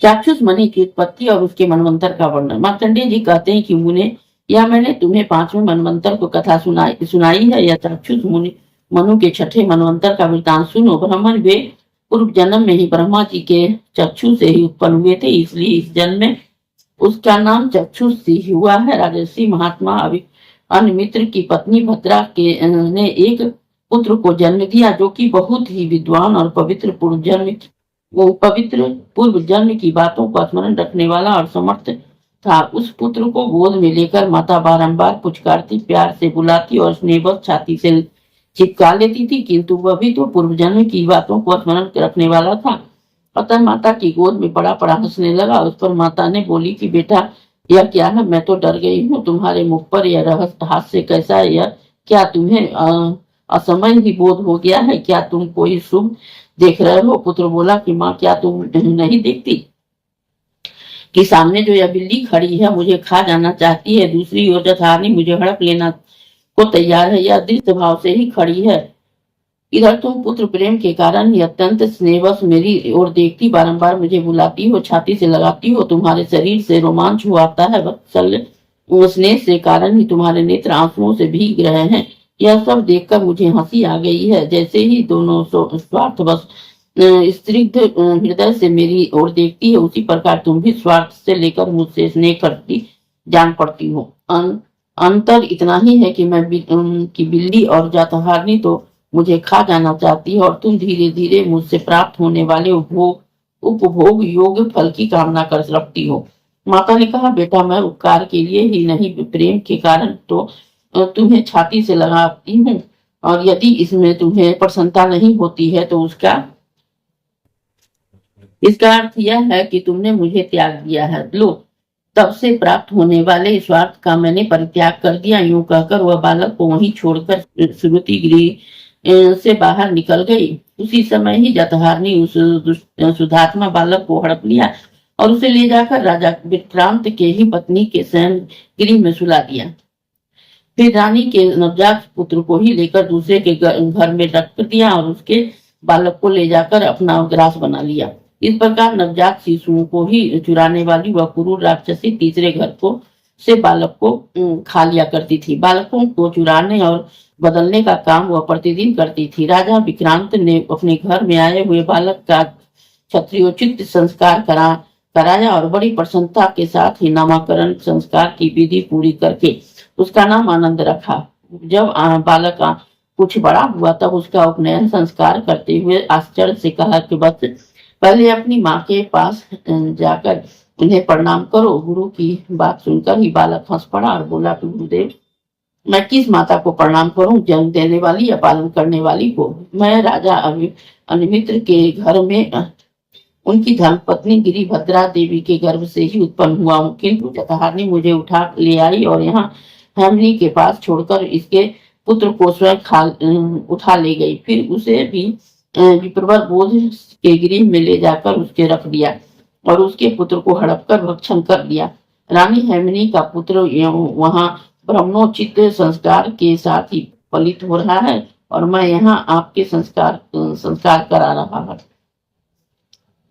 चाक्षुष मणि की उत्पत्ति और उसके मनवंतर का वर्णन। मार्कंडेय जी कहते हैं कि मुने, या मैंने तुम्हें 5वें मनवंतर को कथा सुनाई है, या चाक्षुष मुनि मनु के 6ठे मनवंतर का वृतांत सुनो। ब्राह्मण वे पूर्व जन्म में ही ब्रह्मा जी के चक्षु से ही उत्पन्न हुए थे, इसलिए इस जन्म में उसका नाम चक्षुष ही हुआ है। राजर्षि महात्मा अनिमित्र की पत्नी भद्रा के ने एक पुत्र को जन्म दिया, जो कि बहुत ही विद्वान और पवित्र पूर्व जन्म की बातों को स्मरण रखने वाला और समर्थ था। उस पुत्र को गोद में लेकर माता बारंबार पुचकारती, प्यार से बुलाती और स्नेहवश छाती से चिपका लेती थी, किंतु वह भी तो पूर्व जन्म की बातों को स्मरण रखने वाला था। अतः माता की गोद में पड़ा पड़ा हंसने लगा। उस पर माता ने बोली कि बेटा, यह क्या है? मैं तो डर गई हूँ। तुम्हारे मुख पर यह रहस्य हास्य कैसा है? यह क्या तुम्हें असमय ही बोध हो गया है? क्या तुम कोई शुभ देख रहे हो? पुत्र बोला कि माँ, क्या तुम नहीं देखती कि सामने जो यह बिल्ली खड़ी है मुझे खा जाना चाहती है। दूसरी ओर जठानी मुझे हड़प लेना को तैयार है। यह दृष्ट भाव से ही खड़ी है। इधर तुम पुत्र प्रेम के कारण ही अत्यंत स्नेहवश मेरी ओर देखती, बारंबार मुझे बुलाती हो, छाती से लगाती हो। तुम्हारे शरीर से रोमांच हो आता है। वत्सल्य स्नेह से कारण ही तुम्हारे नेत्र आंसुओं से भीग रहे हैं। यह सब देखकर मुझे हंसी आ गई है। जैसे ही दोनों स्वार्थवश स्त्रीग्ध हृदय से मेरी ओर देखती है, उसी प्रकार तुम भी स्वार्थ से लेकर मुझसे स्नेह करती जान पड़ती हो। अंतर इतना ही है कि की बिल्ली और जातहारनी तो मुझे खा जाना चाहती है, और तुम धीरे धीरे मुझसे प्राप्त होने वाले उपभोग योग फल की कामना कर रखती हो। माता ने कहा, बेटा, मैं उपकार के लिए ही नहीं, प्रेम के कारण तो तुम्हें छाती से लगाती हूँ, और यदि इसमें तुम्हें प्रसन्नता नहीं होती है तो इसका अर्थ यह है कि तुमने मुझे त्याग दिया है। लो, तब से प्राप्त होने वाले स्वार्थ का मैंने परित्याग कर दिया। यूं कहकर वह बालक को वहीं छोड़कर श्रुति गृह से बाहर निकल गई। उसी समय ही जतहारनी उस सुधात्मा बालक को हड़प लिया और उसे ले जाकर राजा विक्रांत के ही पत्नी के शयन गृह में सुला दिया। फिर रानी के नवजात पुत्र को ही लेकर दूसरे के घर में रख दिया और उसके बालक को ले जाकर अपना ग्रास बना लिया। इस प्रकार नवजात शिशुओं को ही चुराने वाली वह क्रूर राक्षसी तीसरे घर को से बालक को खा लिया करती थी। बालकों को चुराने और बदलने का काम वह प्रतिदिन करती थी। राजा विक्रांत ने अपने घर में आए हुए बालक का क्षत्रियोचित संस्कार कराया और बड़ी प्रसन्नता के साथ ही नामकरण संस्कार की विधि पूरी करके उसका नाम आनंद रखा। जब बालक कुछ बड़ा हुआ तब उसका उपनयन संस्कार करते हुए आश्चर्य से कहा कि बस पहले अपनी माँ के पास जाकर उन्हें प्रणाम करो। गुरु की बात सुनकर ही बालक हंस पड़ा और बोला कि गुरुदेव, मैं किस माता को प्रणाम करूं, जन्म देने वाली या पालन करने वाली को? मैं राजा अनिमित्र के घर में उनकी धर्मपत्नी गिरिभद्रा देवी के गर्भ से ही उत्पन्न हुआ हूँ, किंतु जतहारनी मुझे उठा ले आई और यहाँ हेमनी के पास छोड़कर इसके पुत्र को स्वयं उठा ले गई। फिर उसे भी विप्रवर बोध के गृह में ले जाकर उसके रख दिया और उसके पुत्र को हड़प कर भक्षण कर दिया। रानी हेमनी का पुत्र वहाँ ब्रह्मोचित संस्कार के साथ ही पलित हो रहा है और मैं यहाँ आपके संस्कार करा रहा हूँ।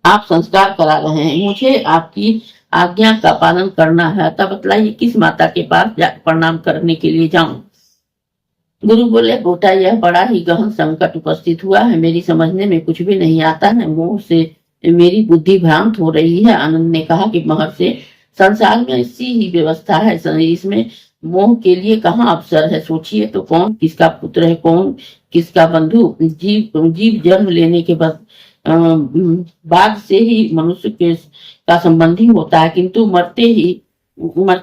आप संस्कार करा रहे हैं, मुझे आपकी आज्ञा का पालन करना है। तब बतलाइए किस माता के पास प्रणाम करने के लिए जाऊं? गुरु बोले, बेटा, यह बड़ा ही गहन संकट उपस्थित हुआ है। मेरी समझने में कुछ भी नहीं आता है। मोह से मेरी बुद्धि भ्रांत हो रही है। आनंद ने कहा कि महर्षि, संसार में ऐसी ही व्यवस्था है, इसमें मोह के लिए कहाँ अवसर है। सोचिए तो, कौन किसका पुत्र है, कौन किसका बंधु। जीव जन्म लेने के बाद से ही मनुष्य का संबंधी होता है, किंतु मरते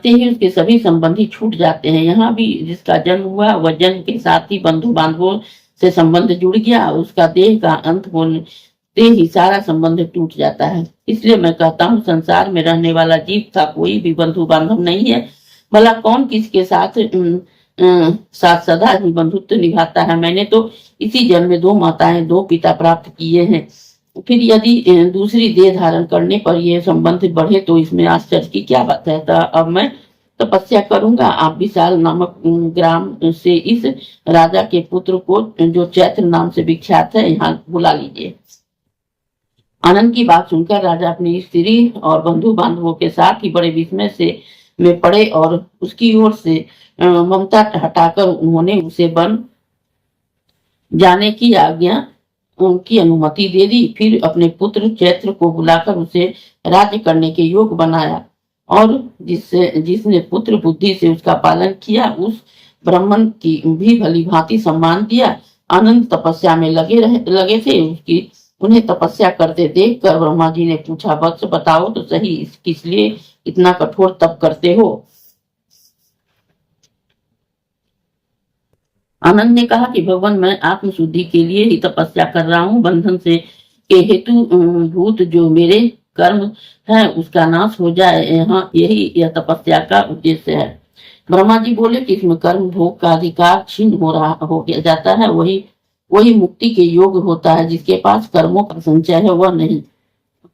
ही उसके सभी संबंधी छूट जाते हैं। यहाँ भी जिसका जन्म हुआ वह जन्म के साथ ही बंधु बांधवों से संबंध जुड़ गया। उसका देह का अंत होने ही सारा संबंध टूट जाता है। इसलिए मैं कहता हूँ, संसार में रहने वाला जीव का कोई भी बंधु बांधव नहीं है। भला कौन किसके साथ सदा ही बंधुत्व निभाता है। मैंने तो इसी जन्म में 2 माताएं 2 पिता प्राप्त किए हैं। फिर यदि दूसरी देह धारण करने पर यह संबंध बढ़े तो इसमें आश्चर्य की क्या बात है। तो अब मैं तपस्या करूंगा। आप विशाल नामक ग्राम से इस राजा के पुत्र को, जो चैत्र नाम से विख्यात है, यहाँ बुला लीजिए। आनंद की बात सुनकर राजा अपनी स्त्री और बंधु बांधवों के साथ ही बड़े विस्मय से में पड़े और उसकी ओर से ममता हटाकर उन्होंने उसे वन जाने की आज्ञा उनकी अनुमति दे दी। फिर अपने पुत्र चैत्र को बुलाकर उसे राज्य करने के योग बनाया और जिसने पुत्र बुद्धि से उसका पालन किया उस ब्राह्मण की भी भली भांति सम्मान दिया। आनंद तपस्या में लगे थे। उसकी उन्हें तपस्या करते देखकर ब्रह्मा जी ने पूछा, वत्स बताओ तो सही, किस लिए इतना कठोर तप करते हो? आनंद ने कहा कि भगवान, मैं आत्मशुद्धि के लिए ही तपस्या कर रहा हूँ। बंधन से के हेतु भूत जो मेरे कर्म है उसका नाश हो जाए, यहाँ यह तपस्या का उद्देश्य है। ब्रह्मा जी बोले कि इसमें कर्म भोग का अधिकार छीन हो गया जाता है, वही वही मुक्ति के योग होता है। जिसके पास कर्मों का संचय है वह नहीं।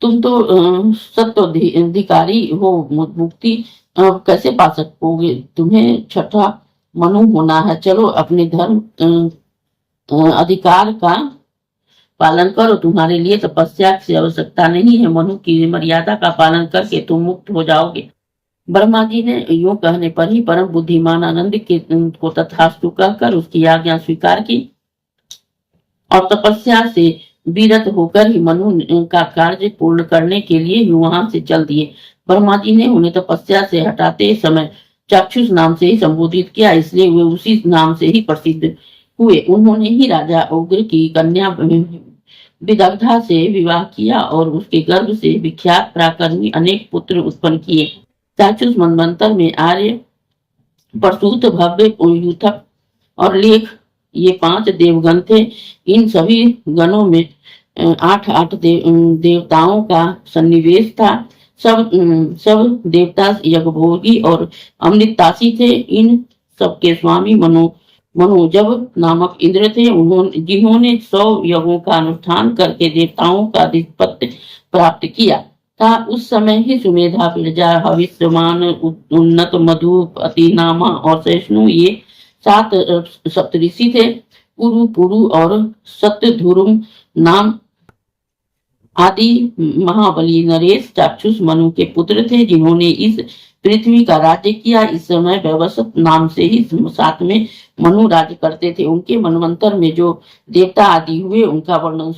तुम तो सत्वाधिकारी हो, मुक्ति कैसे पा सकोगे? तुम्हें छठा मनु होना है। चलो अपने धर्म अधिकार का पालन करो, तुम्हारे लिए तपस्या की आवश्यकता नहीं है। मनु की मर्यादा का पालन करके तुम मुक्त हो जाओगे। ब्रह्मा जी ने यूं कहने पर ही परम बुद्धिमान आनंद को तथास्तु कहकर उसकी आज्ञा स्वीकार की और तपस्या से विरत होकर ही मनु का कार्य पूर्ण करने के लिए वहां से चल दिए। ब्रह्मा जी ने उन्हें तपस्या से हटाते समय चाक्षुष नाम से ही संबोधित किया, इसलिए वे उसी नाम से ही प्रसिद्ध हुए। उन्होंने ही राजा उग्र की कन्या विदग्धा से विवाह किया और उसके गर्भ से विख्यात पराक्रमी अनेक पुत्र उत्पन्न किए। चाक्षुष मनवंतर में आर्य, प्रसूत, भव्य, यूथक और लेख ये 5 देवगण थे। इन सभी गणों में 8 देवताओं का सन्निवेश था। सब देवता यज्ञभोगी और अमृतासी थे। इन सबके स्वामी मनोजव नामक इंद्र थे, जिन्होंने 100 यज्ञों का अनुष्ठान करके देवताओं का अधिपत्य प्राप्त किया था। उस समय ही सुमेधा, प्रजा, हविष्यमान, उन्नत, मधु, अतिनामा और सहिष्णु ये 7 सप्तऋषि थे। पुरु पुरु और सत्यधुरुम नाम आदि महाबली नरेश चाक्षुष मनु के पुत्र थे, जिन्होंने इस पृथ्वी का राज्य किया। इस समय व्यवसत नाम से ही साथ में मनु राज्य करते थे। उनके मनवंतर में जो देवता आदि हुए उनका वर्णन